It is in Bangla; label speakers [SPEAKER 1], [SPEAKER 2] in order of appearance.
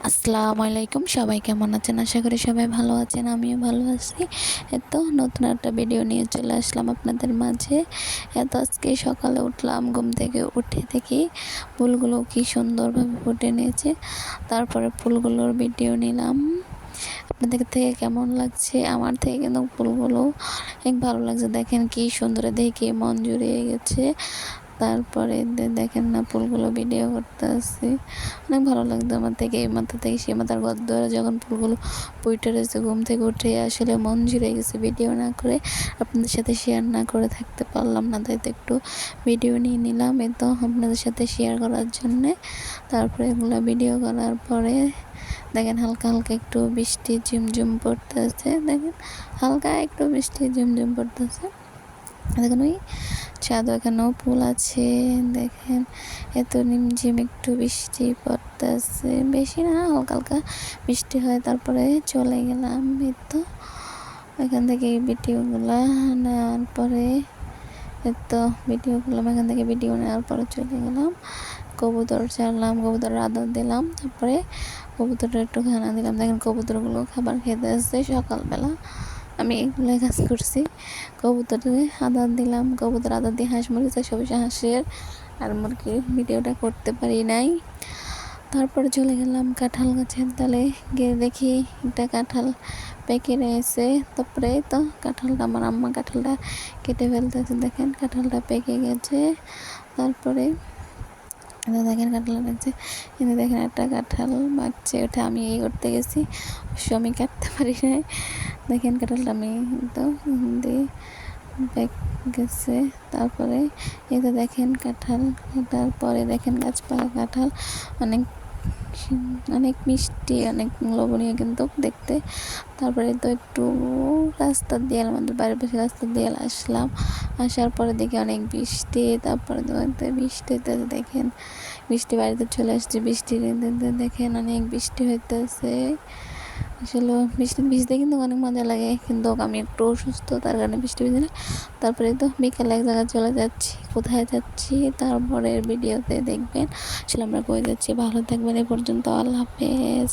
[SPEAKER 1] আসসালামু আলাইকুম, সবাই কেমন আছেন? আশা করি সবাই ভালো আছেন, আমিও ভালো আছি। নতুন একটা ভিডিও নিয়ে চলে আসলাম আপনাদের মাঝে। আজকে সকালে উঠলাম, ঘুম থেকে উঠে দেখি ফুলগুলো কি সুন্দরভাবে ফুটে নিয়েছে। তারপরে ফুলগুলোর ভিডিও নিলাম। আপনাদের থেকে কেমন লাগছে? আমার থেকে কিন্তু ফুলগুলো অনেক ভালো লাগছে। দেখেন কি সুন্দর, দেখে মন জুড়িয়ে গেছে। তারপরে দেখেন না, ফুলগুলো ভিডিও করতে আসছি, অনেক ভালো লাগতো আমার থেকে। এই মাথা থেকে সে মাথার ঘর ধরে যখন ফুলগুলো পুইটে রয়েছে, ঘুম থেকে উঠে আসলে মন জুড়ে গেছে। ভিডিও না করে, আপনাদের সাথে শেয়ার না করে থাকতে পারলাম না, তাই তো একটু ভিডিও নিয়ে নিলাম আপনাদের সাথে শেয়ার করার জন্যে। তারপরে এগুলো ভিডিও করার পরে দেখেন হালকা হালকা একটু বৃষ্টি ঝুমঝুম পড়তেছে। দেখেন হালকা একটু বৃষ্টি ঝুমঝুম পড়তেছে। দেখেন ওই ছাদ, এখানেও ফুল আছে। দেখেন নিমঝিম একটু বৃষ্টি পড়তেছে, বেশি না, হালকা হালকা বৃষ্টি হয়। তারপরে চলে গেলাম। এখান থেকে ভিডিওগুলো নেওয়ার পরে এখান থেকে ভিডিও নেওয়ার পরে চলে গেলাম। কবুতর ছাড়লাম, কবুতরের আদর দিলাম। তারপরে কবুতরের একটু খানা দিলাম। দেখেন কবুতরগুলো খাবার খেতে আসছে সকালবেলা। আমি এগুলো কাজ করছি। কবুতরে আদর দিলাম, কবুতর আদর দিয়ে হাঁস মুরগি চাষ, অবশ্যই হাঁসের আর মুরগির ভিডিওটা করতে পারি নাই। তারপরে চলে গেলাম কাঁঠাল গাছের তলে, গিয়ে দেখি একটা কাঁঠাল পেকে রয়েছে। তারপরে কাঁঠালটা, আমার আম্মা কাঁঠালটা কেটে ফেলতেছে। দেখেন কাঁঠালটা পেকে গেছে। তারপরে দেখেন কাঁঠাল লাগছে, কিন্তু দেখেন একটা কাঁঠাল বাগছে, ওটা আমি করতে গেছি, অবশ্য আমি কাটতে পারি না। দেখেন কাঁঠালটা আমি দিয়ে গেছে। তারপরে দেখেন কাঁঠাল কাটার পরে দেখেন গাছপালা কাঁঠাল অনেক অনেক মিষ্টি, অনেক লোভনীয় কিন্তু দেখতে। তারপরে একটু রাস্তা দিয়ে আমাদের বাড়ির পাশে রাস্তা দিয়ে আসলাম। আসার পরে দেখি অনেক বৃষ্টি। তারপরে বৃষ্টিতে দেখেন বৃষ্টি বাড়িতে চলে আসছে। দেখেন অনেক বৃষ্টি হইতেছে। আসলে বৃষ্টি ভিজতে কিন্তু অনেক মজা লাগে, কিন্তু আমি একটু অসুস্থ, তার কারণে বৃষ্টি ভিজে না। তারপরে বিকালে এক জায়গায় চলে যাচ্ছি, কোথায় যাচ্ছি তারপরের ভিডিওতে দেখবেন। আসলে আমরা কই যাচ্ছি। ভালো থাকবেন, এ পর্যন্ত, আল্লাহ হাফেজ।